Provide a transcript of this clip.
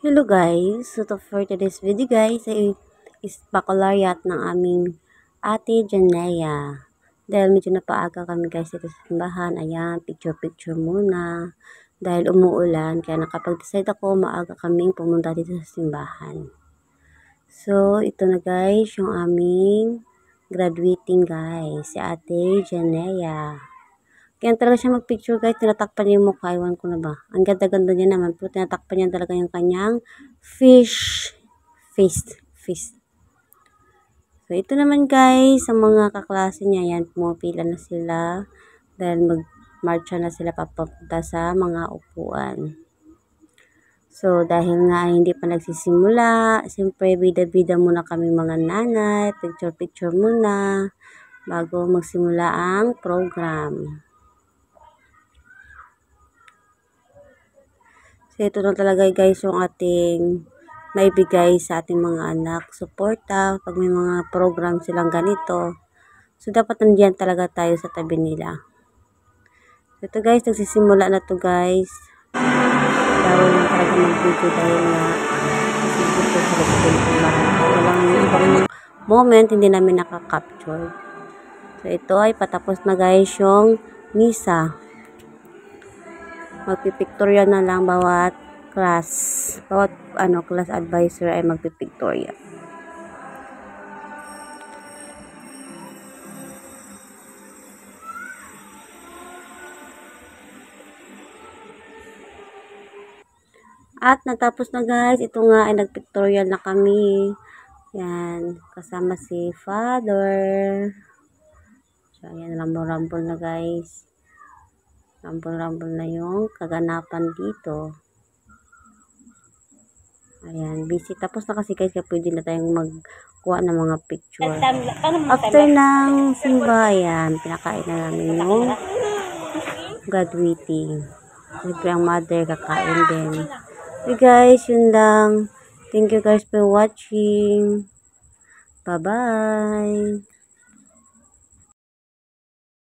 Hello guys! For today's video guys ay is baccalaureate ng aming ate Janea. Dahil medyo napaaga kami guys dito sa simbahan. Ayan, picture muna. Dahil umuulan, kaya nakapag-decide ako maaga kaming pumunta dito sa simbahan. So, ito na guys yung aming graduating guys. Si ate Janea. Kaya talaga siya mag-picture guys, tinatakpan niya yung mukha, iwan ko na ba. Ang ganda-ganda niya naman, pero tinatakpan niya talaga yung kanyang face. So, ito naman guys, sa mga kaklase niya, yan, pumapila na sila, dahil mag-marcha na sila papunta sa mga upuan. So, dahil nga hindi pa nagsisimula, siyempre bida-bida muna kami mga nanay, picture muna, bago magsimula ang program. So, ito na talaga guys yung ating maibigay sa ating mga anak. Suporta pag may mga program silang ganito. So, dapat nandiyan talaga tayo sa tabi nila. So, ito guys, nagsisimula na to guys. Bawal na talaga mag-video dahil nga dito sa walang ibang moment hindi namin nakaka-capture. So, ito ay patapos na guys yung misa. Magpipictorial na lang bawat class. Bawat class advisor ay magpipictorial. At natapos na guys, ito nga ay nagpictorial na kami. Yan, kasama si Father. So, ayan, rambol-rambol na guys. Rambol-rambol na yung kaganapan dito. Ayan, busy. Tapos na kasi guys, kaya pwede na tayong magkuha ng mga picture. After ng simba, ayan, pinakain na namin yung graduating. Siyempre ang mother, kakain din. Okay guys, yun lang. Thank you guys for watching. Bye-bye.